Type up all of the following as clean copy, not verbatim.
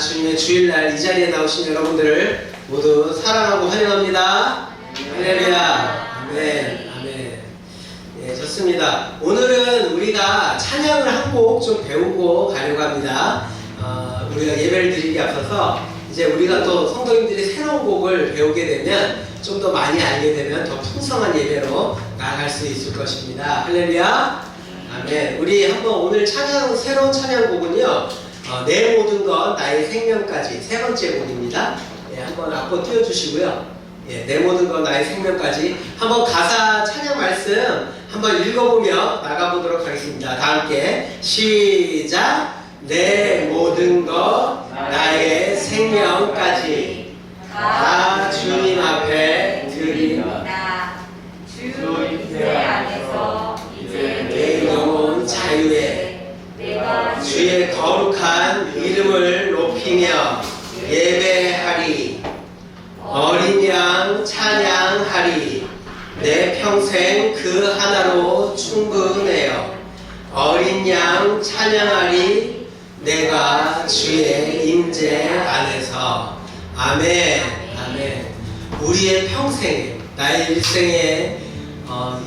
주님의 주일날 이 자리에 나오신 여러분들을 모두 사랑하고 환영합니다. 할렐루야. 아멘. 아멘. 예, 좋습니다. 오늘은 우리가 찬양을 한 곡 좀 배우고 가려고 합니다. 우리가 예배를 드리기 앞서서 이제 우리가 또 성도님들이 새로운 곡을 배우게 되면 좀 더 많이 알게 되면 더 풍성한 예배로 나아갈 수 있을 것입니다. 할렐루야. 아멘. 우리 한번 오늘 새로운 찬양곡은요, 내 모든 것 나의 생명까지, 세 번째 곡입니다. 예, 한번 앞으로 띄워주시고요. 예, 내 모든 것 나의 생명까지 한번 가사 찬양 말씀 한번 읽어보며 나가보도록 하겠습니다. 다 함께 시작. 내 모든 것 나의 생명까지 다 주님 앞에 드립니다. 주 임재 안에서 이제 내 영혼 자유에 내가 주의 거룩한 이름을 높이며 예배하리. 어린 양 찬양하리. 내 평생 그 하나로 충분해요. 어린 양 찬양하리. 내가 주의 임재 안에서. 아멘. 아멘. 우리의 평생에, 나의 일생에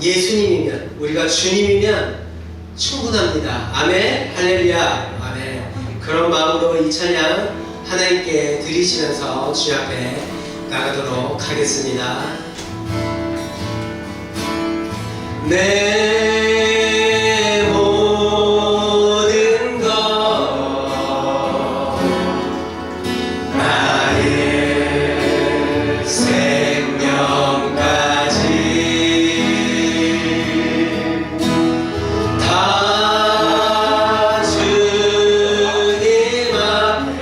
예수님이면, 우리가 주님이면 충분합니다. 아멘. 할렐루야. 아멘. 그런 마음으로 이 찬양 하나님께 드리시면서 주 앞에 나가도록 하겠습니다. 내 모든 것 나의 생명까지 다 주님 앞에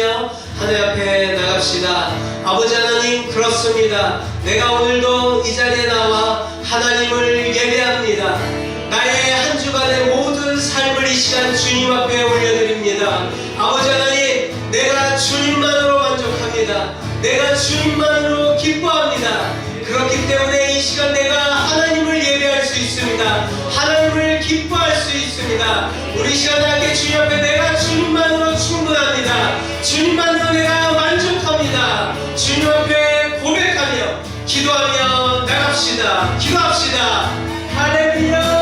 기도하시며 하나님 앞에 나갑시다. 아버지 하나님, 그렇습니다. 내가 오늘도 이 자리에 나와 하나님을 예배합니다. 나의 한 주간의 모든 삶을 이 시간 주님 앞에 올려드립니다. 아버지 하나님, 내가 주님만으로 만족합니다. 내가 주님만으로 기뻐합니다. 그렇기 때문에 이 시간 내가 하나님을 예배할 수 있습니다. 하나님을 기뻐할 수 있습니다. 우리 시간 함께 주님 앞에 내가 주님만으로 충분합니다. 주님만으로 내가 만족합니다. 주님 앞에 고백하며 기도하며 나갑시다. 기도합시다. 할렐루야.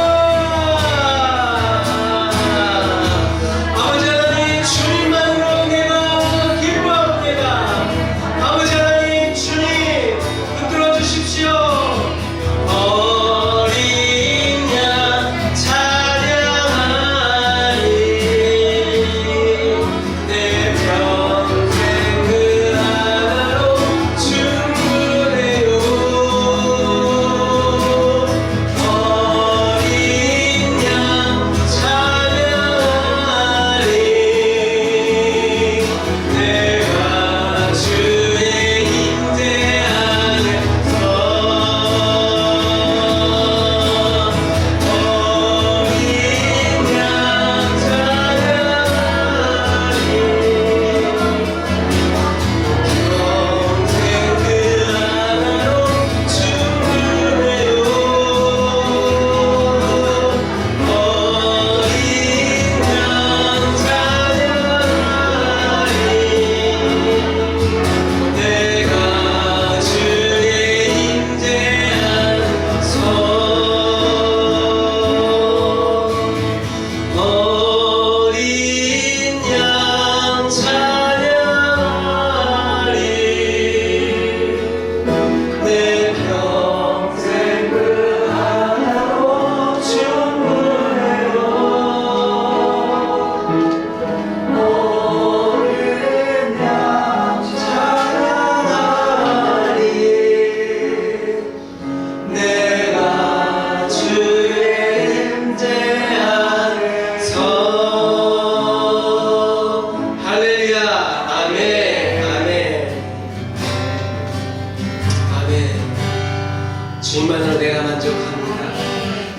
주님만으로 내가 만족합니다.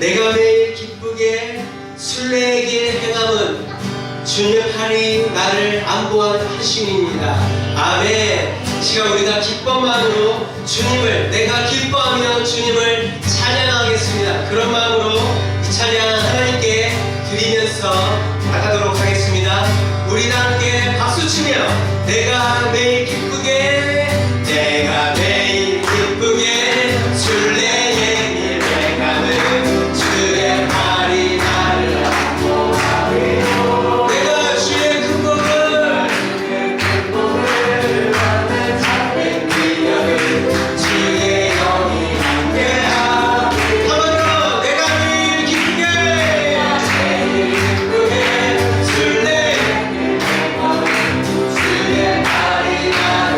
내가 매일 기쁘게 순례의 길 행함은 주님의 팔이 나를 안보하심입니다. 아멘. 이 시간 우리가 기쁨만으로 주님을, 내가 기뻐하며 주님을 찬양하겠습니다. 그런 마음으로 이 찬양 하나님께 드리면서 나가도록 하겠습니다. 우리 다 함께 박수치며 내가 매일 기쁘게, 내가 매일 기쁘게 순례의 길 행함은 주의 팔이 나를 안보하리요. 내가 주의 큰 복을 받는 작은 미련을 주의 영이 함께하리. 한번더 내가 매일 기쁘게, 매일 기쁘게 순례의 길 행함은 주의 팔이 나를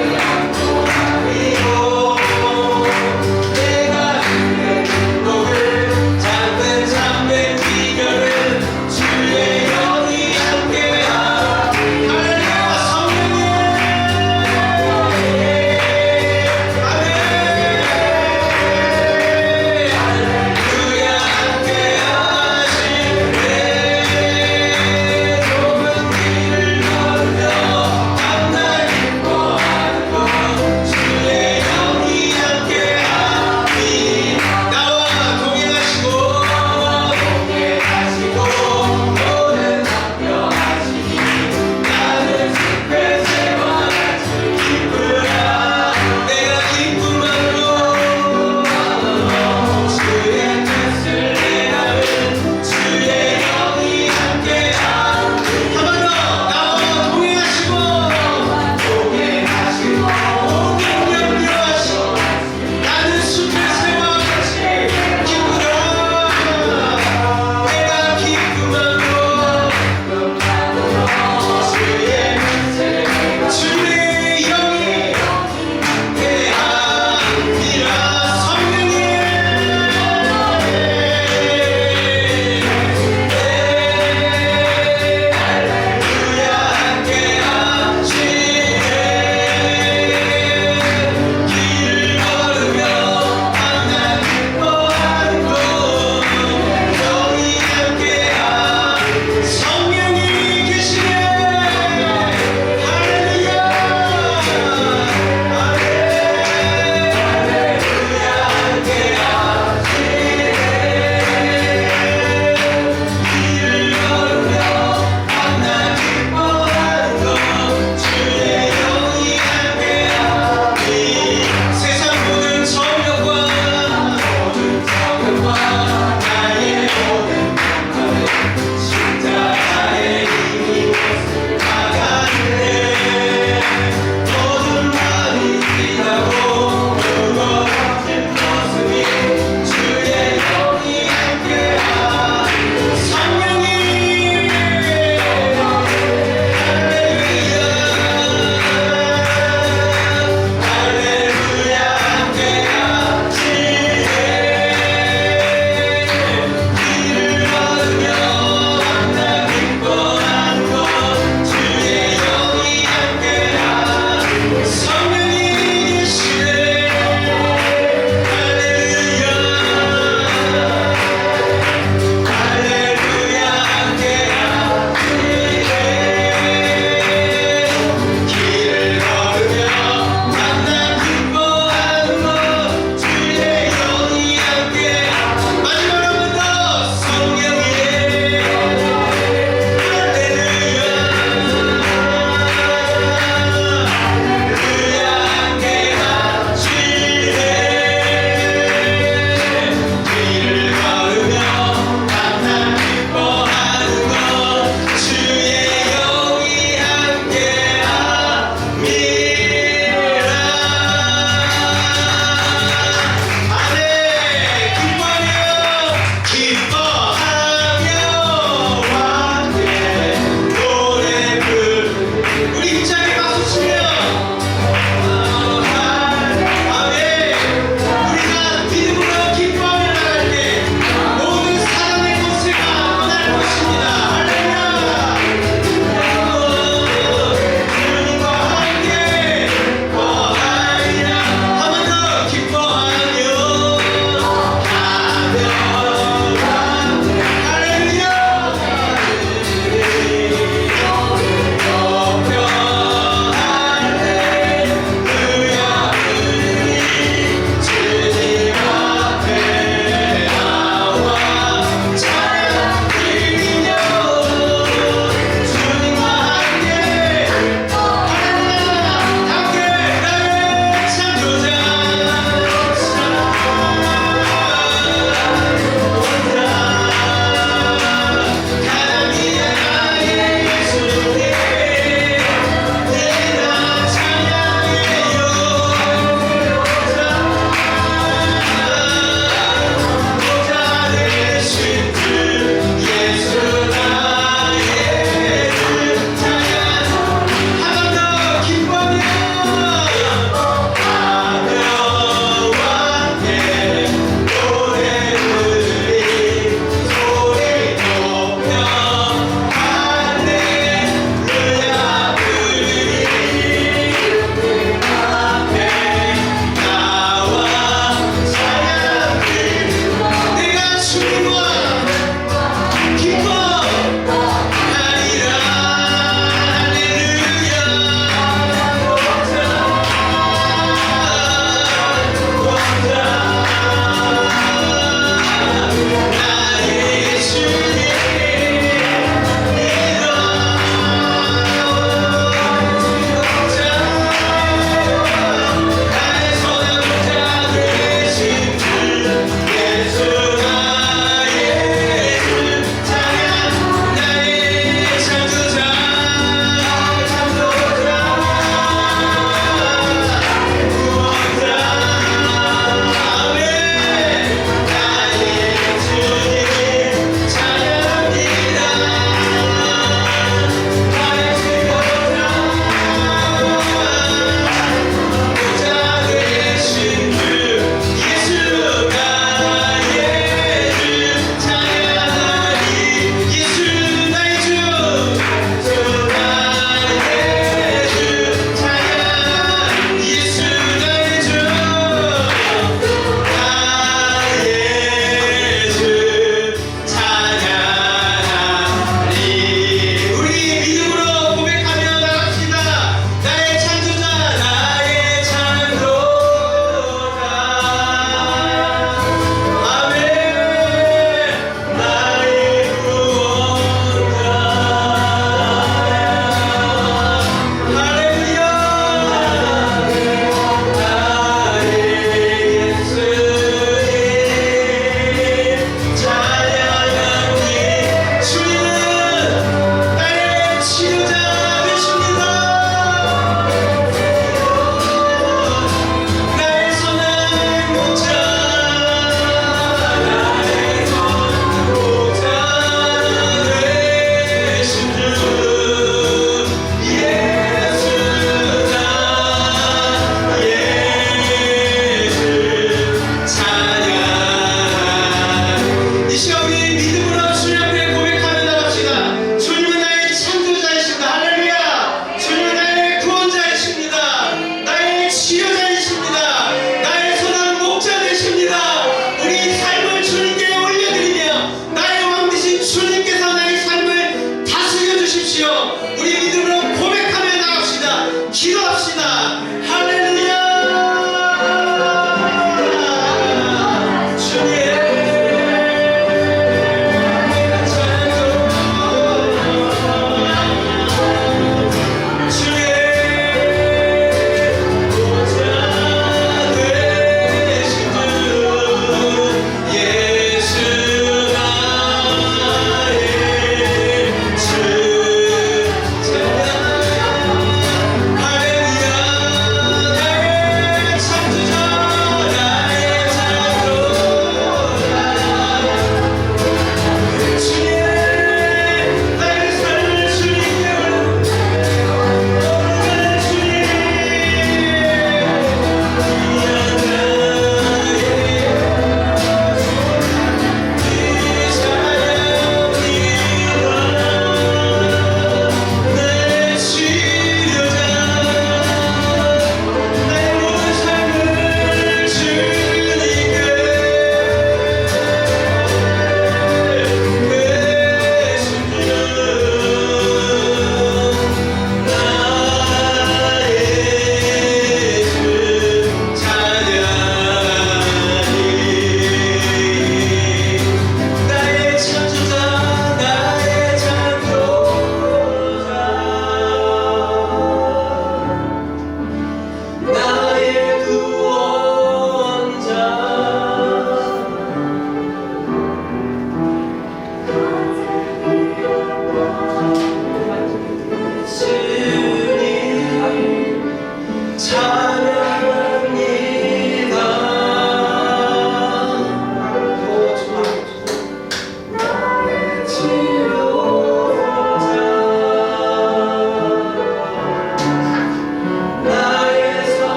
기도합시다. 할렐루야.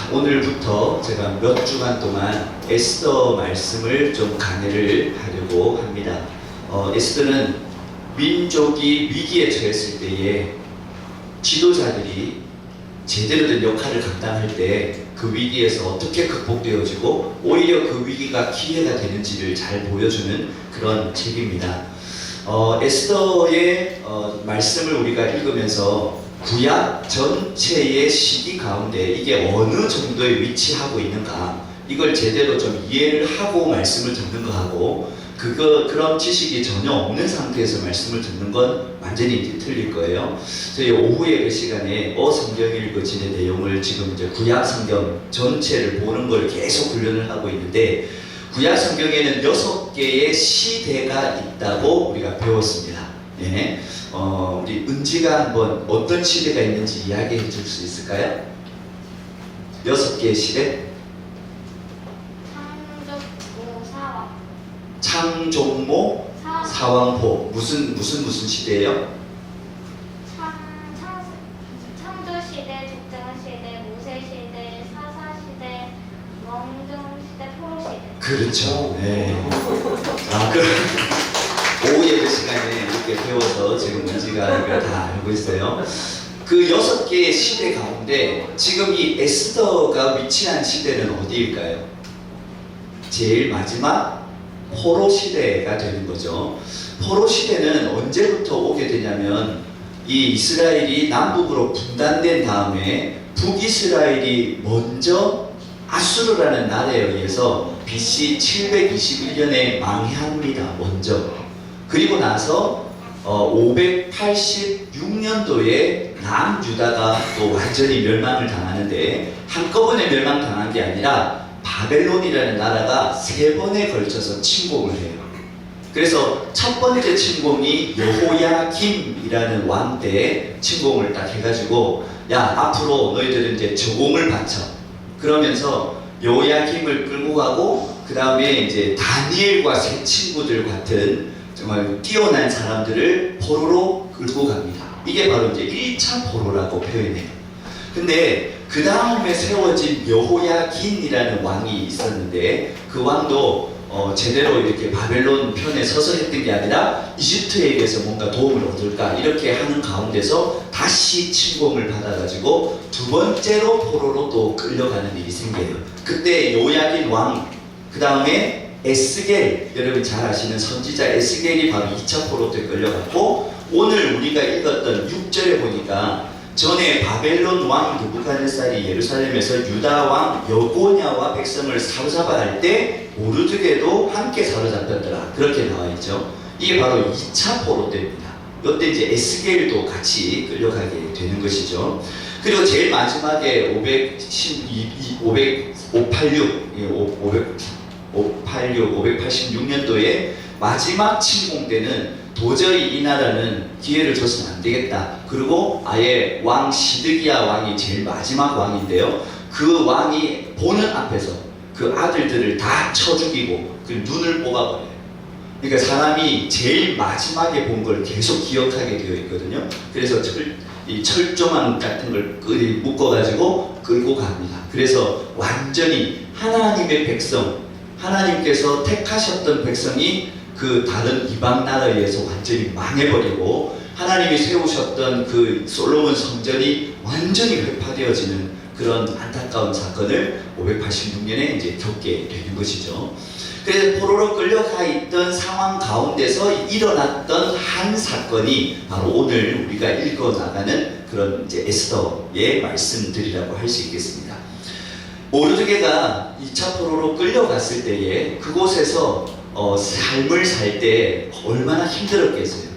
오늘부터 제가 몇 주간 동안 에스더 말씀을 좀 강해를 하려고 합니다. 에스더는 민족이 위기에 처했을 때에 지도자들이 제대로 된 역할을 감당할 때 그 위기에서 어떻게 극복되어지고 오히려 그 위기가 기회가 되는지를 잘 보여주는 그런 책입니다. 에스더의 말씀을 우리가 읽으면서 구약 전체의 시기 가운데 이게 어느 정도에 위치하고 있는가 이걸 제대로 좀 이해를 하고 말씀을 듣는 거하고 그런 지식이 전혀 없는 상태에서 말씀을 듣는 건 완전히 이제 틀릴 거예요. 저희 오후에 그 시간에 성경 읽어지는 내용을 지금 이제 구약 성경 전체를 보는 걸 계속 훈련을 하고 있는데 구약 성경에는 6개의 시대가 있다고 우리가 배웠습니다. 네. 우리 은지가 한번 어떤 시대가 있는지 이야기해 줄 수 있을까요? 6개의 시대? 창종모, 사왕포. 무슨 시대예요? 창조시대, 죽전시대, 모세시대, 사사시대, 멍둥시대, 포로시대. 그렇죠. 네. 오후 예배 시간에 이렇게 배워서 지금 은지가 이걸 다 알고 있어요. 그 6개의 시대 가운데 지금 이 에스더가 위치한 시대는 어디일까요? 제일 마지막 포로 시대가 되는 거죠. 포로 시대는 언제부터 오게 되냐면 이 이스라엘이 남북으로 분단된 다음에 북이스라엘이 먼저 아수르라는 나라에 의해서 BC 721년에 망해합니다. 먼저. 그리고 나서 586년도에 남유다가 또 완전히 멸망을 당하는데 한꺼번에 멸망당한 게 아니라 바벨론이라는 나라가 3번에 걸쳐서 침공을 해요. 그래서 첫 번째 침공이 여호야김이라는 왕 때 침공을 딱 해가지고 야 앞으로 너희들은 이제 저공을 바쳐 그러면서 여호야김을 끌고 가고 그 다음에 이제 다니엘과 세 친구들 같은 정말 뛰어난 사람들을 포로로 끌고 갑니다. 이게 바로 이제 1차 포로라고 표현해요. 근데 그 다음에 세워진 여호야긴이라는 왕이 있었는데 그 왕도 제대로 이렇게 바벨론 편에 서서 했던 게 아니라 이집트에게서 뭔가 도움을 얻을까 이렇게 하는 가운데서 다시 침공을 받아가지고 두 번째로 포로로 또 끌려가는 일이 생겨요. 그때 요야긴 왕, 그 다음에 에스겔, 여러분 잘 아시는 선지자 에스겔이 바로 2차 포로 때 끌려갔고, 오늘 우리가 읽었던 6절에 보니까 전에 바벨론 왕 느부갓네살이 예루살렘에서 유다 왕 여고냐와 백성을 사로잡아갈 때 모르드게도 함께 사로잡혔더라, 그렇게 나와 있죠. 이게 바로 2차 포로 때입니다. 이때 이제 에스겔도 같이 끌려가게 되는 것이죠. 그리고 제일 마지막에 586년도에 마지막 침공 때는 도저히 이 나라는 기회를 줘서는 안 되겠다. 그리고 아예 왕 시드기야 왕이 제일 마지막 왕인데요. 그 왕이 보는 앞에서 그 아들들을 다 쳐 죽이고 그 눈을 뽑아버려요. 그러니까 사람이 제일 마지막에 본 걸 계속 기억하게 되어 있거든요. 그래서 이 철조망 같은 걸 묶어가지고 끌고 갑니다. 그래서 완전히 하나님의 백성, 하나님께서 택하셨던 백성이 그 다른 이방 나라에 의해서 완전히 망해버리고 하나님이 세우셨던 그 솔로몬 성전이 완전히 회파되어지는 그런 안타까운 사건을 586년에 이제 겪게 되는 것이죠. 그래서 포로로 끌려가 있던 상황 가운데서 일어났던 한 사건이 바로 오늘 우리가 읽어 나가는 그런 이제 에스더의 말씀들이라고 할 수 있겠습니다. 모르드게가 2차 포로로 끌려갔을 때에 그곳에서 삶을 살 때 얼마나 힘들었겠어요.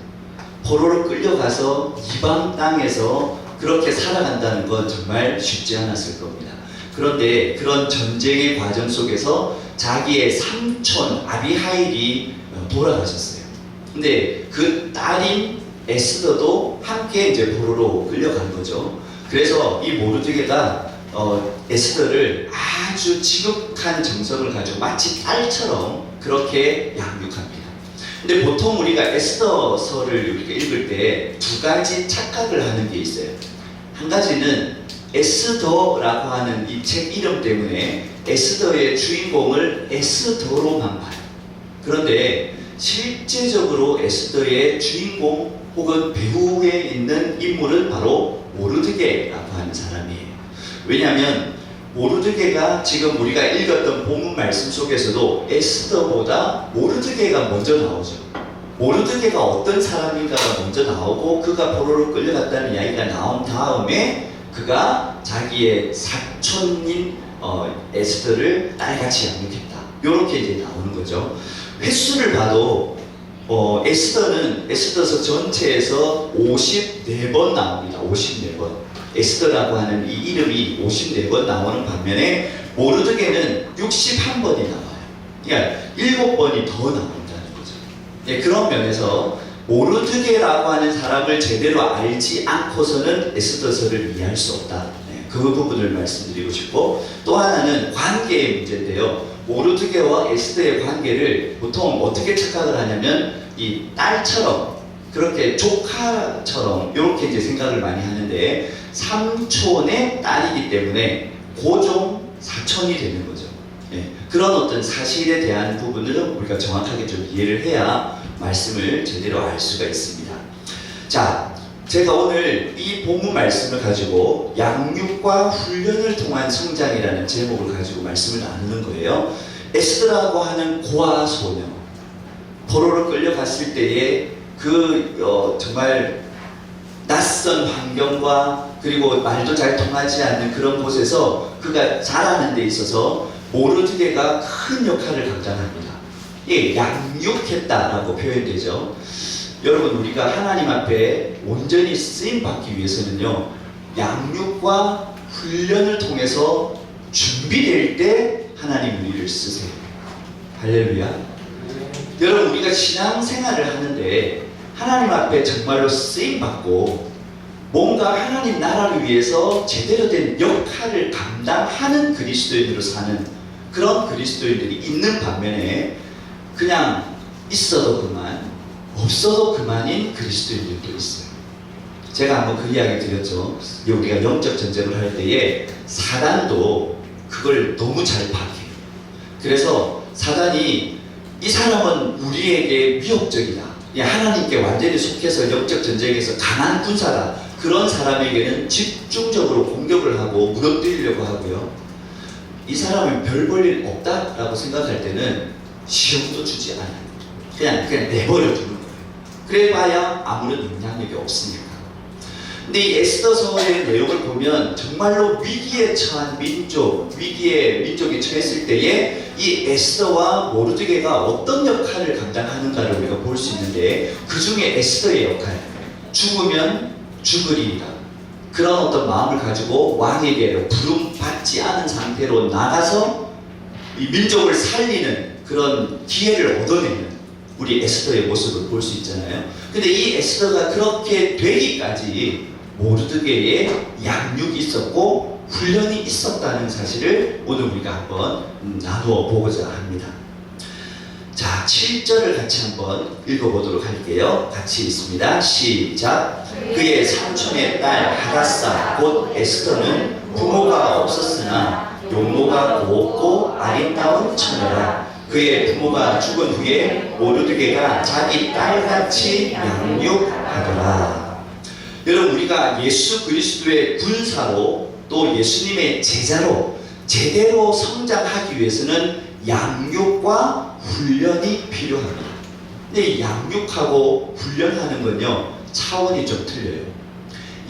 포로로 끌려가서 이방 땅에서 그렇게 살아간다는 건 정말 쉽지 않았을 겁니다. 그런데 그런 전쟁의 과정 속에서 자기의 삼촌 아비하일이 돌아가셨어요. 근데 그 딸인 에스더도 함께 이제 포로로 끌려간 거죠. 그래서 이 모르드게가 에스더를 아주 지극한 정성을 가지고 마치 딸처럼 그렇게 양육합니다. 근데 보통 우리가 에스더서를 이렇게 읽을 때 두 가지 착각을 하는 게 있어요. 한 가지는 에스더라고 하는 이 책 이름 때문에 에스더의 주인공을 에스더로만 봐요. 그런데 실제적으로 에스더의 주인공 혹은 배후에 있는 인물은 바로 모르드게라고 하는 사람이에요. 왜냐하면 모르드게가 지금 우리가 읽었던 본문 말씀 속에서도 에스더보다 모르드게가 먼저 나오죠. 모르드게가 어떤 사람인가가 먼저 나오고 그가 포로로 끌려갔다는 이야기가 나온 다음에 그가 자기의 사촌인 에스더를 딸같이 양육했다, 이렇게 이제 나오는 거죠. 횟수를 봐도 에스더서 전체에서 54번 나옵니다. 54번. 에스더라고 하는 이 이름이 54번 나오는 반면에 모르드게는 61번이 나와요. 그러니까 7번이 더 나온다는 거죠. 네, 그런 면에서 모르드게라고 하는 사람을 제대로 알지 않고서는 에스더서를 이해할 수 없다. 네, 그 부분을 말씀드리고 싶고, 또 하나는 관계의 문제인데요. 모르드게와 에스더의 관계를 보통 어떻게 착각을 하냐면 이 딸처럼, 그렇게 조카처럼 이렇게 이제 생각을 많이 하는데, 삼촌의 딸이기 때문에 고종 사촌이 되는 거죠. 예, 그런 어떤 사실에 대한 부분을 우리가 정확하게 좀 이해를 해야 말씀을 제대로 알 수가 있습니다. 자, 제가 오늘 이 본문 말씀을 가지고 양육과 훈련을 통한 성장이라는 제목을 가지고 말씀을 나누는 거예요. 에스더라고 하는 고아 소녀, 포로로 끌려갔을 때에 정말 낯선 환경과 그리고 말도 잘 통하지 않는 그런 곳에서 그가 자라는 데 있어서 모르드게가 큰 역할을 감당합니다. 예, 양육했다라고 표현되죠. 여러분, 우리가 하나님 앞에 온전히 쓰임 받기 위해서는요, 양육과 훈련을 통해서 준비될 때 하나님 우리를 쓰세요. 할렐루야. 여러분, 우리가 신앙생활을 하는데 하나님 앞에 정말로 쓰임 받고 뭔가 하나님 나라를 위해서 제대로 된 역할을 감당하는 그리스도인으로 사는 그런 그리스도인들이 있는 반면에 그냥 있어도 그만, 없어도 그만인 그리스도인들도 있어요. 제가 한번 그 이야기 드렸죠. 우리가 영적 전쟁을 할 때에 사단도 그걸 너무 잘 파악해요. 그래서 사단이 이 사람은 우리에게 위협적이다. 하나님께 완전히 속해서 영적 전쟁에서 강한 군사다. 그런 사람에게는 집중적으로 공격을 하고 무너뜨리려고 하고요. 이 사람은 별 볼 일 없다라고 생각할 때는 시험도 주지 않아요. 그냥 내버려 두는 거예요. 그래봐야 아무런 영향력이 없으니까. 근데 이 에스더서의 내용을 보면 정말로 위기에 처한 민족이 처했을 때에 이 에스더와 모르드게가 어떤 역할을 감당하는가를 우리가 볼 수 있는데, 그 중에 에스더의 역할, 죽으면 죽으리이다. 그런 어떤 마음을 가지고 왕에게 부름받지 않은 상태로 나가서 이 민족을 살리는 그런 기회를 얻어내는 우리 에스더의 모습을 볼 수 있잖아요. 근데 이 에스더가 그렇게 되기까지 모르드게의 양육이 있었고 훈련이 있었다는 사실을 오늘 우리가 한번 나누어 보고자 합니다. 자, 7절을 같이 한번 읽어보도록 할게요. 같이 읽습니다. 시작. 그의 삼촌의 딸 하다사 곧 에스더는 부모가 없었으나 용모가 고없고 아름다운 처녀라. 그의 부모가 죽은 후에 모르드게가 자기 딸같이 양육하더라. 여러분, 우리가 예수 그리스도의 군사로 또 예수님의 제자로 제대로 성장하기 위해서는 양육과 훈련이 필요합니다. 근데 양육하고 훈련하는 건요, 차원이 좀 틀려요.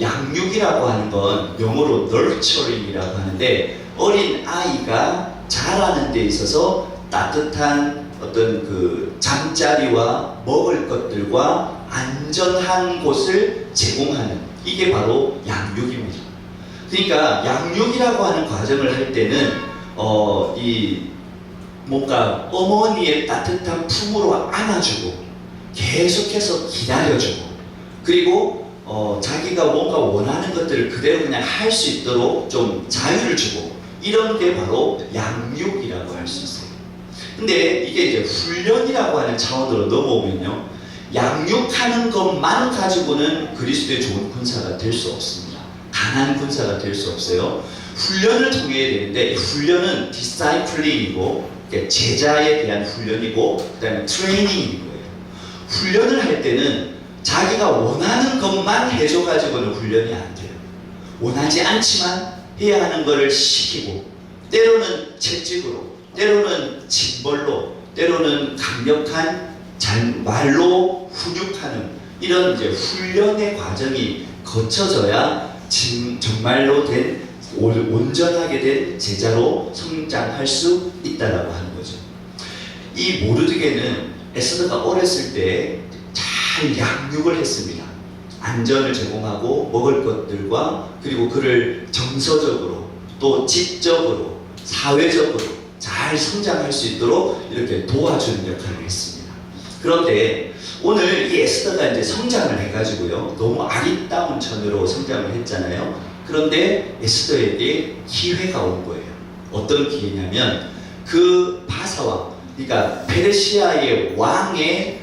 양육이라고 하는 건 영어로 nurturing이라고 하는데, 어린 아이가 자라는 데 있어서 따뜻한 어떤 그 잠자리와 먹을 것들과 안전한 곳을 제공하는, 이게 바로 양육입니다. 그러니까 양육이라고 하는 과정을 할 때는 뭔가 어머니의 따뜻한 품으로 안아주고 계속해서 기다려주고, 그리고 자기가 뭔가 원하는 것들을 그대로 그냥 할 수 있도록 좀 자유를 주고, 이런 게 바로 양육이라고 할 수 있어요. 근데 이게 이제 훈련이라고 하는 차원으로 넘어오면요, 양육하는 것만 가지고는 그리스도의 좋은 군사가 될 수 없습니다. 강한 군사가 될 수 없어야 훈련을 통해야 되는데, 이 훈련은 디사이플링이고 제자에 대한 훈련이고, 그 다음에 트레이닝인 거예요. 훈련을 할 때는 자기가 원하는 것만 해줘가지고는 훈련이 안 돼요. 원하지 않지만 해야 하는 것을 시키고, 때로는 채찍으로, 때로는 징벌로, 때로는 강력한 말로 훈육하는 이런 이제 훈련의 과정이 거쳐져야 정말로 된 온전하게 된 제자로 성장할 수 있다라고 하는 거죠. 이 모르드게는 에스더가 어렸을 때 잘 양육을 했습니다. 안전을 제공하고 먹을 것들과, 그리고 그를 정서적으로 또 지적으로 사회적으로 잘 성장할 수 있도록 이렇게 도와주는 역할을 했습니다. 그런데 오늘 이 에스더가 이제 성장을 해가지고요, 너무 아리따운 처녀로 성장을 했잖아요. 그런데 에스더에게 기회가 온 거예요. 어떤 기회냐면, 그 바사왕, 그러니까 페르시아의 왕의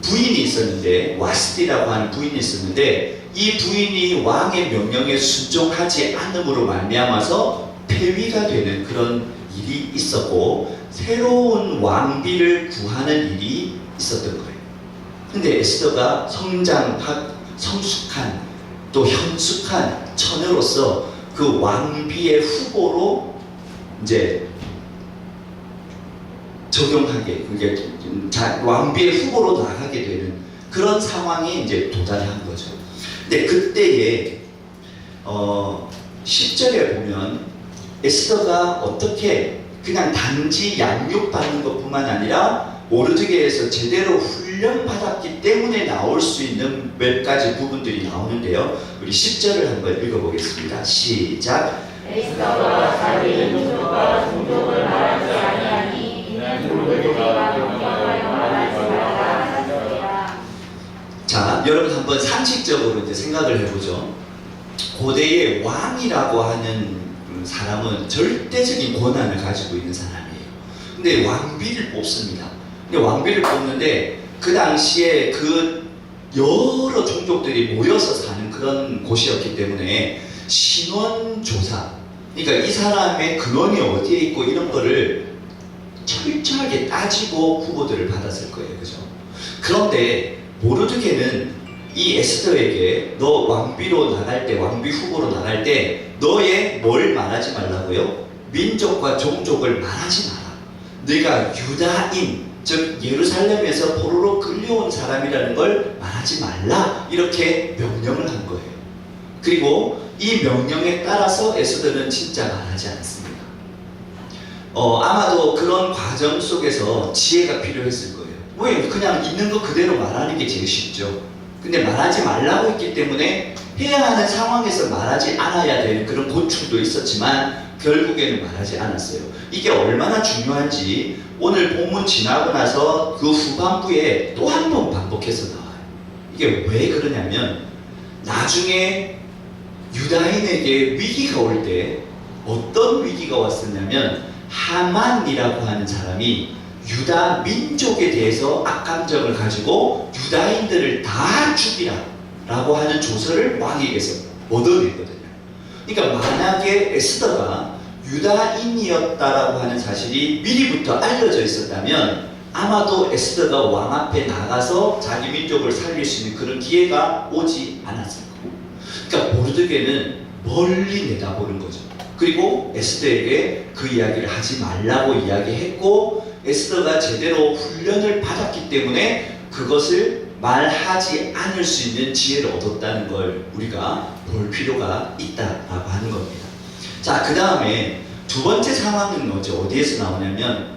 부인이 있었는데, 와스디라고 하는 부인이 있었는데, 이 부인이 왕의 명령에 순종하지 않음으로 말미암아서 폐위가 되는 그런 일이 있었고, 새로운 왕비를 구하는 일이 있었던 거예요. 근데 에스더가 성숙한 또 현숙한 처녀로서 그 왕비의 후보로 이제 적용하게, 왕비의 후보로 나가게 되는 그런 상황이 이제 도달한 거죠. 근데 그때에 10절에 보면 에스더가 어떻게 그냥 단지 양육받는 것뿐만 아니라 모르드게에서 제대로 훈련받았기 때문에 나올 수 있는 몇 가지 부분들이 나오는데요. 우리 10절을 한번 읽어보겠습니다. 시작. 에스더가 자기 민족과 종족을 말하지 아니하니 이는 모르드게가 명령하여 말하지 말라 하였느니라. 자, 여러분 한번 상식적으로 이제 생각을 해보죠. 고대의 왕이라고 하는 사람은 절대적인 권한을 가지고 있는 사람이에요. 근데 왕비를 뽑습니다. 근데 왕비를 뽑는데 그 당시에 그 여러 종족들이 모여서 사는 그런 곳이었기 때문에 신원조사, 그러니까 이 사람의 근원이 어디에 있고 이런 거를 철저하게 따지고 후보들을 받았을 거예요. 그죠? 그런데 모르드게는 이 에스더에게 너 왕비로 나갈 때, 왕비 후보로 나갈 때 너의 뭘 말하지 말라고요? 민족과 종족을 말하지 마라. 네가 유다인, 즉 예루살렘에서 포로로 끌려온 사람이라는 걸 말하지 말라. 이렇게 명령을 한 거예요. 그리고 이 명령에 따라서 에스더는 진짜 말하지 않습니다. 아마도 그런 과정 속에서 지혜가 필요했을 거예요. 왜? 그냥 있는 거 그대로 말하는 게 제일 쉽죠. 근데 말하지 말라고 했기 때문에 해야 하는 상황에서 말하지 않아야 되는 그런 고충도 있었지만 결국에는 말하지 않았어요. 이게 얼마나 중요한지 오늘 본문 지나고 나서 그 후반부에 또 한 번 반복해서 나와요. 이게 왜 그러냐면 나중에 유다인에게 위기가 올 때 어떤 위기가 왔었냐면 하만이라고 하는 사람이 유다 민족에 대해서 악감정을 가지고 유다인들을 다 죽이라 라고 하는 조서를 왕에게서 얻어냈거든요. 그러니까 만약에 에스더가 유다인이었다라고 하는 사실이 미리부터 알려져 있었다면 아마도 에스더가 왕 앞에 나가서 자기 민족을 살릴 수 있는 그런 기회가 오지 않았을 거예요. 그러니까 모르드게는 멀리 내다보는 거죠. 그리고 에스더에게 그 이야기를 하지 말라고 이야기했고 에스더가 제대로 훈련을 받았기 때문에 그것을 말하지 않을 수 있는 지혜를 얻었다는 걸 우리가 볼 필요가 있다라고 하는 겁니다. 자, 그 다음에 두 번째 상황은 어디에서 나오냐면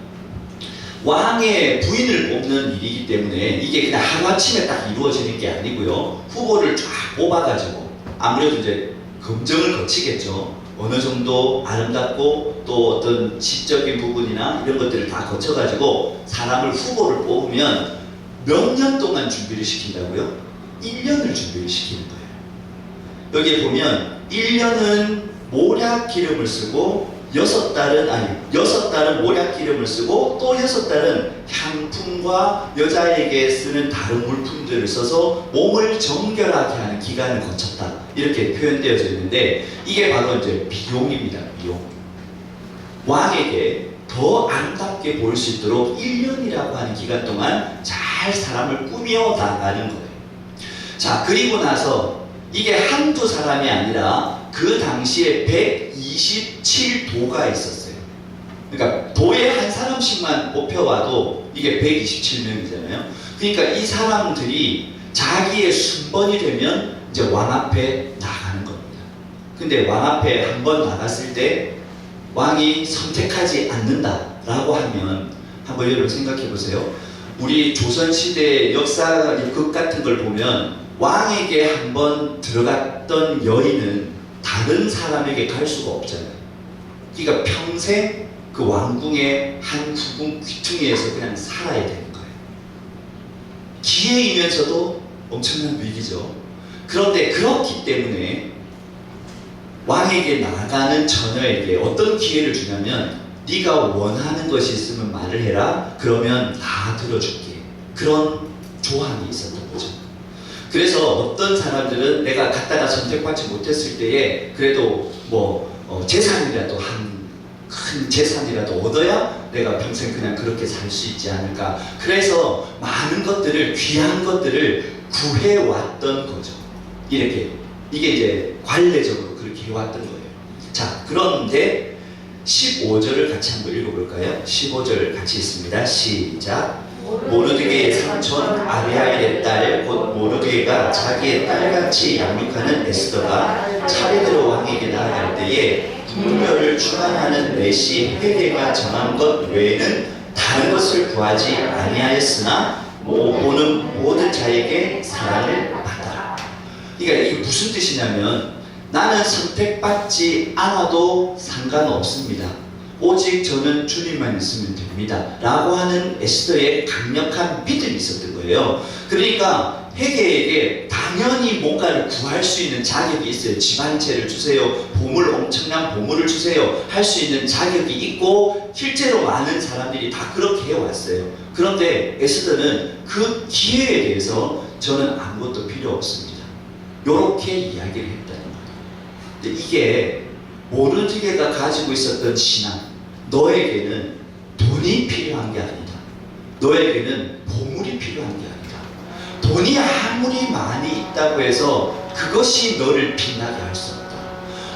왕의 부인을 뽑는 일이기 때문에 이게 그냥 하루아침에 딱 이루어지는 게 아니고요. 후보를 쫙 뽑아가지고 아무래도 이제 검증을 거치겠죠. 어느 정도 아름답고 또 어떤 시적인 부분이나 이런 것들을 다 거쳐가지고 사람을 후보를 뽑으면 몇 년 동안 준비를 시킨다고요? 1년을 준비를 시키는 거예요. 여기에 보면 1년은 모략 기름을 쓰고 6달은 모략 기름을 쓰고 또 6달은 향품과 여자에게 쓰는 다른 물품들을 써서 몸을 정결하게 하는 기간을 거쳤다. 이렇게 표현되어져 있는데 이게 바로 이제 비용입니다. 비용. 왕에게 더 아름답게 보일 수 있도록 1년이라고 하는 기간 동안 잘 사람을 꾸며 나가는 거예요. 자, 그리고 나서 이게 한두 사람이 아니라 그 당시에 127도가 있었어요. 그러니까 도에 한 사람씩만 뽑혀와도 이게 127명이잖아요. 그러니까 이 사람들이 자기의 순번이 되면 이제 왕 앞에 나가는 겁니다. 근데 왕 앞에 한 번 나갔을 때 왕이 선택하지 않는다라고 하면 한번 여러분 생각해 보세요. 우리 조선시대 역사 극 같은 걸 보면 왕에게 한번 들어갔던 여인은 다른 사람에게 갈 수가 없잖아요. 그러니까 평생 그 왕궁의 한 후궁 귀퉁이에서 그냥 살아야 되는 거예요. 기회이면서도 엄청난 위기죠. 그런데 그렇기 때문에 왕에게 나가는 처녀에게 어떤 기회를 주냐면 네가 원하는 것이 있으면 말을 해라. 그러면 다 들어줄게. 그런 조항이 있었던 거죠. 그래서 어떤 사람들은 내가 갖다가 선택받지 못했을 때에 그래도 재산이라도 큰 재산이라도 얻어야 내가 평생 그냥 그렇게 살 수 있지 않을까. 그래서 많은 것들을, 귀한 것들을 구해왔던 거죠. 이게 이제 관례적으로 그렇게 해왔던 거예요. 자, 그런데 15절을 같이 한번 읽어볼까요? 15절 같이 있습니다. 시작. 모르드게의 삼촌 아비하일의 딸 곧 모르드게가 자기의 딸같이 양육하는 에스더가 차례대로 왕에게 나아갈 때에 분별을 주관하는 내시 헤게가 정한 것 외에는 다른 것을 구하지 아니하였으나 보는 모든 자에게 사랑을 받아라. 그러니까 이게 무슨 뜻이냐면 나는 선택받지 않아도 상관없습니다. 오직 저는 주님만 있으면 됩니다. 라고 하는 에스더의 강력한 믿음이 있었던 거예요. 그러니까 헤게에게 당연히 뭔가를 구할 수 있는 자격이 있어요. 집 한 채를 주세요. 엄청난 보물을 주세요. 할 수 있는 자격이 있고 실제로 많은 사람들이 다 그렇게 해왔어요. 그런데 에스더는 그 기회에 대해서 저는 아무것도 필요 없습니다. 이렇게 이야기를 했다는 거예요. 근데 이게 모르드게가 가지고 있었던 신앙, 너에게는 돈이 필요한 게 아니다. 너에게는 보물이 필요한 게 아니다. 돈이 아무리 많이 있다고 해서 그것이 너를 빛나게 할 수 없다.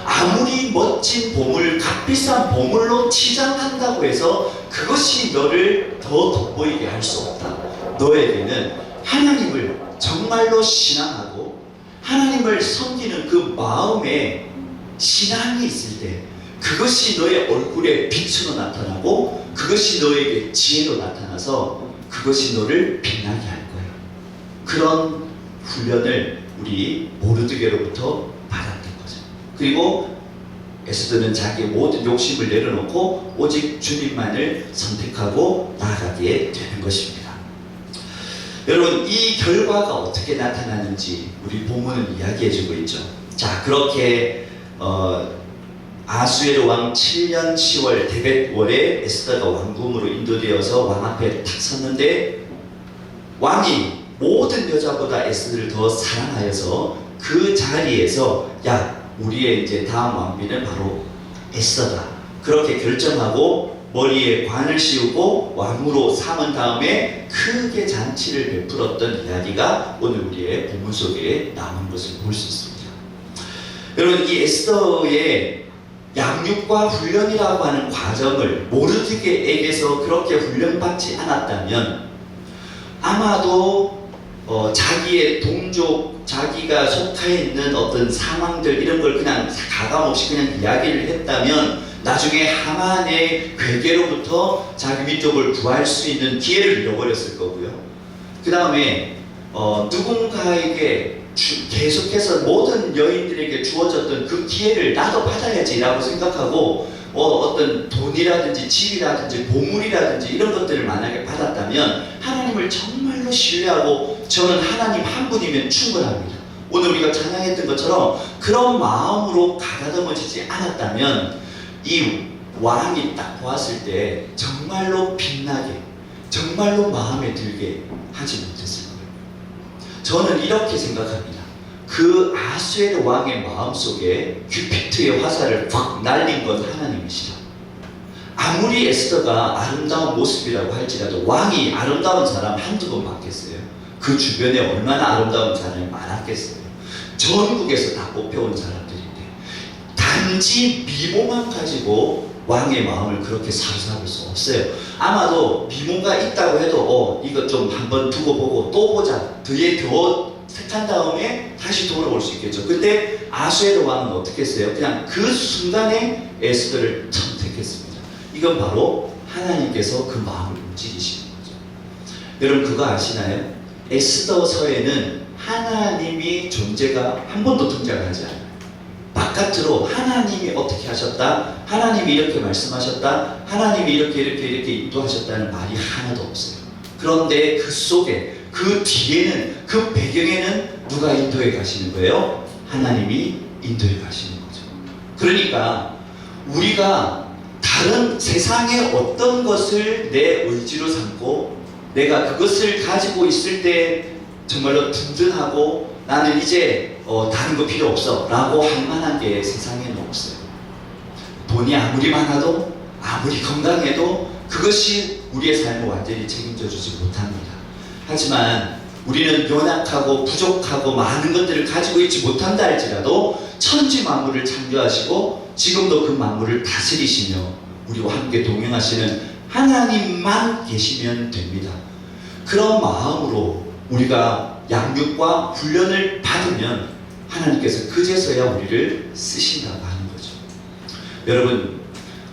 아무리 멋진 보물, 값비싼 보물로 치장한다고 해서 그것이 너를 더 돋보이게 할 수 없다. 너에게는 하나님을 정말로 신앙하고 하나님을 섬기는 그 마음에 신앙이 있을 때 그것이 너의 얼굴에 빛으로 나타나고 그것이 너에게 지혜로 나타나서 그것이 너를 빛나게 할 거예요. 그런 훈련을 우리 모르드게로부터 받았던 거죠. 그리고 에스더는 자기의 모든 욕심을 내려놓고 오직 주님만을 선택하고 나아가게 되는 것입니다. 여러분, 이 결과가 어떻게 나타나는지 우리 본문은 이야기해주고 있죠. 자, 그렇게 아수에르 왕 7년 10월 데벳월에 에스더가 왕궁으로 인도되어서 왕 앞에 탁 섰는데 왕이 모든 여자보다 에스더를 더 사랑하여서 그 자리에서 야, 우리의 이제 다음 왕비는 바로 에스더다. 그렇게 결정하고 머리에 관을 씌우고 왕으로 삼은 다음에 크게 잔치를 베풀었던 이야기가 오늘 우리의 본문 속에 남은 것을 볼 수 있습니다. 여러분, 이 에스더의 양육과 훈련이라고 하는 과정을 모르드게에게서 그렇게 훈련받지 않았다면 아마도 자기의 동족, 자기가 속해 있는 어떤 상황들 이런 걸 그냥 가감없이 그냥 이야기를 했다면 나중에 하만의 괴계로부터 자기 민족을 구할 수 있는 기회를 잃어버렸을 거고요. 그 다음에 누군가에게 계속해서 모든 여인들에게 주어졌던 그 기회를 나도 받아야지라고 생각하고 어떤 돈이라든지 집이라든지 보물이라든지 이런 것들을 만약에 받았다면 하나님을 정말로 신뢰하고 저는 하나님 한 분이면 충분합니다. 오늘 우리가 찬양했던 것처럼 그런 마음으로 가다듬어지지 않았다면 이 왕이 딱 보았을 때 정말로 빛나게 정말로 마음에 들게 하지 못했을 거예요. 저는 이렇게 생각합니다. 그 아수에르 왕의 마음속에 큐피트의 화살을 확 날린 건 하나님이시다. 아무리 에스더가 아름다운 모습이라고 할지라도 왕이 아름다운 사람 한두 번 봤겠어요? 그 주변에 얼마나 아름다운 사람이 많았겠어요? 전국에서 다 뽑혀온 사람들인데 단지 미모만 가지고 왕의 마음을 그렇게 사로잡을 수 없어요. 아마도 미모가 있다고 해도 이거 좀 한번 두고 보고 또 보자. 더 택한 다음에 다시 돌아올 수 있겠죠. 근데 아수에르 왕은 어떻게 했어요? 그냥 그 순간에 에스더를 선택했습니다. 이건 바로 하나님께서 그 마음을 움직이시는 거죠. 여러분 그거 아시나요? 에스더서에는 하나님이 존재가 한 번도 등장하지 않아요. 바깥으로 하나님이 어떻게 하셨다, 하나님이 이렇게 말씀하셨다, 하나님이 이렇게 인도하셨다는 말이 하나도 없어요. 그런데 그 속에, 그 뒤에는, 그 배경에는 누가 인도해 가시는 거예요? 하나님이 인도해 가시는 거죠. 그러니까 우리가 다른 세상의 어떤 것을 내 의지로 삼고 내가 그것을 가지고 있을 때 정말로 든든하고 나는 이제 다른 거 필요 없어 라고 할 만한 게 세상에는 없어요. 돈이 아무리 많아도 아무리 건강해도 그것이 우리의 삶을 완전히 책임져 주지 못합니다. 하지만 우리는 연약하고 부족하고 많은 것들을 가지고 있지 못한다 할지라도 천지 만물을 창조하시고 지금도 그 만물을 다스리시며 우리와 함께 동행하시는 하나님만 계시면 됩니다. 그런 마음으로 우리가 양육과 훈련을 받으면 하나님께서 그제서야 우리를 쓰신다고 하는 거죠. 여러분,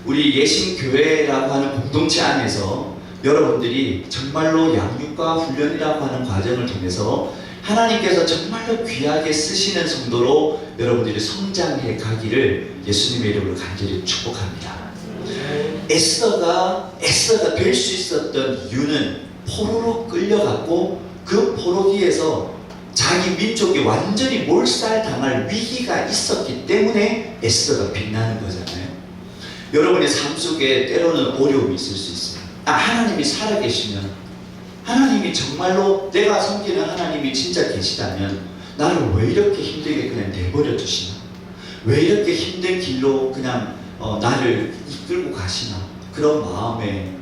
우리 예신교회라고 하는 공동체 안에서 여러분들이 정말로 양육과 훈련이라고 하는 과정을 통해서 하나님께서 정말로 귀하게 쓰시는 성도로 여러분들이 성장해 가기를 예수님의 이름으로 간절히 축복합니다. 에스더가 될 수 있었던 이유는 포로로 끌려갔고 그 포로기에서 자기 민족이 완전히 몰살당할 위기가 있었기 때문에 에스더가 빛나는 거잖아요. 여러분의 삶 속에 때로는 어려움이 있을 수 있어요. 하나님이 살아계시면 하나님이 정말로 내가 섬기는 하나님이 진짜 계시다면 나를 왜 이렇게 힘들게 그냥 내버려 두시나? 왜 이렇게 힘든 길로 그냥 나를 이끌고 가시나? 그런 마음의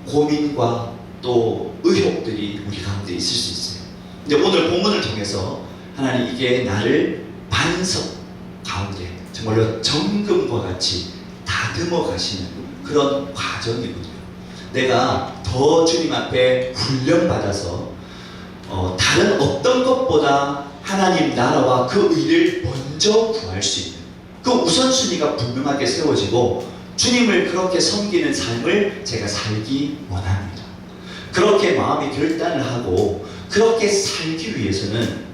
고민과 또 의혹들이 우리 가운데 있을 수 있어요. 근데 오늘 본문을 통해서 하나님 이게 나를 반석 가운데 정말로 정금과 같이 다듬어 가시는 그런 과정이거든요. 내가 더 주님 앞에 훈련받아서 다른 어떤 것보다 하나님 나라와 그 의를 먼저 구할 수 있는 그 우선순위가 분명하게 세워지고 주님을 그렇게 섬기는 삶을 제가 살기 원합니다. 그렇게 마음의 결단을 하고 그렇게 살기 위해서는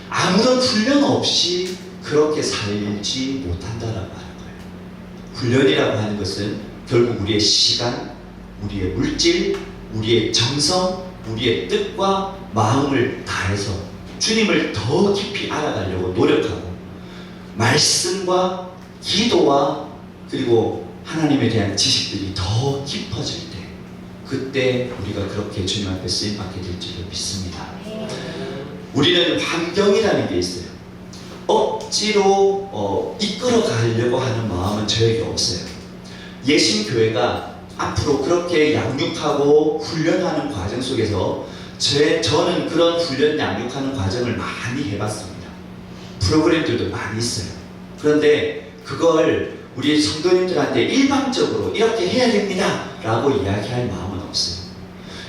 아무런 훈련 없이 그렇게 살지 못한다라고 하는 거예요. 훈련이라고 하는 것은 결국 우리의 시간, 우리의 물질, 우리의 정성, 우리의 뜻과 마음을 다해서 주님을 더 깊이 알아가려고 노력하고 말씀과 기도와 그리고 하나님에 대한 지식들이 더 깊어질 때 그때 우리가 그렇게 주님 앞에 쓰임받게 될 줄을 믿습니다. 우리는 환경이라는 게 있어요. 억지로 이끌어 가려고 하는 마음은 저에게 없어요. 예신교회가 앞으로 그렇게 양육하고 훈련하는 과정 속에서 저는 그런 훈련 양육하는 과정을 많이 해봤습니다. 프로그램들도 많이 있어요. 그런데 그걸 우리 성도님들한테 일방적으로 이렇게 해야 됩니다 라고 이야기할 마음은 없어요.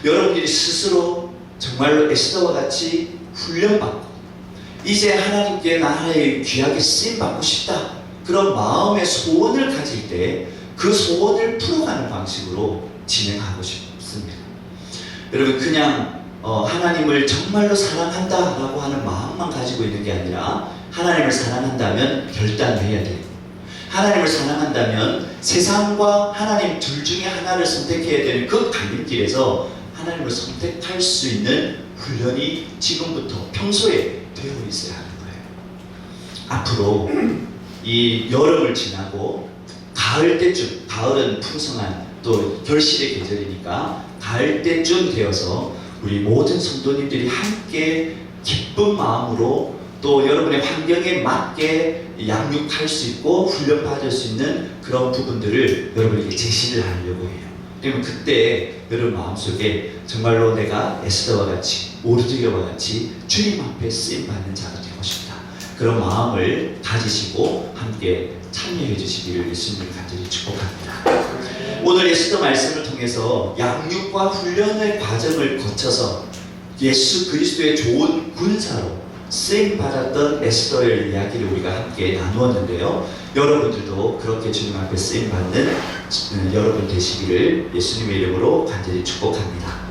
여러분들이 스스로 정말로 에스더와 같이 훈련받고 이제 하나님께 나라에 귀하게 쓰임받고 싶다 그런 마음의 소원을 가질 때 그 소원을 풀어가는 방식으로 진행하고 싶습니다. 여러분 그냥 하나님을 정말로 사랑한다 라고 하는 마음만 가지고 있는 게 아니라 하나님을 사랑한다면 결단을 해야 돼요. 하나님을 사랑한다면 세상과 하나님 둘 중에 하나를 선택해야 되는 그 갈림길에서 하나님을 선택할 수 있는 훈련이 지금부터 평소에 되어 있어야 하는 거예요. 앞으로 이 여름을 지나고 가을 때쯤, 가을은 풍성한 또 결실의 계절이니까 가을 때쯤 되어서 우리 모든 성도님들이 함께 기쁜 마음으로 또 여러분의 환경에 맞게 양육할 수 있고 훈련받을 수 있는 그런 부분들을 여러분에게 제시를 하려고 해요. 그러면 그때 여러분 마음속에 정말로 내가 에스더와 같이 모르드게와 같이 주님 앞에 쓰임받는 자가 되고 싶다. 그런 마음을 가지시고 함께 참여해 주시기를 예수님을 간절히 축복합니다. 오늘 에스더 말씀을 통해서 양육과 훈련의 과정을 거쳐서 예수 그리스도의 좋은 군사로 쓰임받았던 에스더의 이야기를 우리가 함께 나누었는데요. 여러분들도 그렇게 주님 앞에 쓰임받는 여러분 되시기를 예수님의 이름으로 간절히 축복합니다.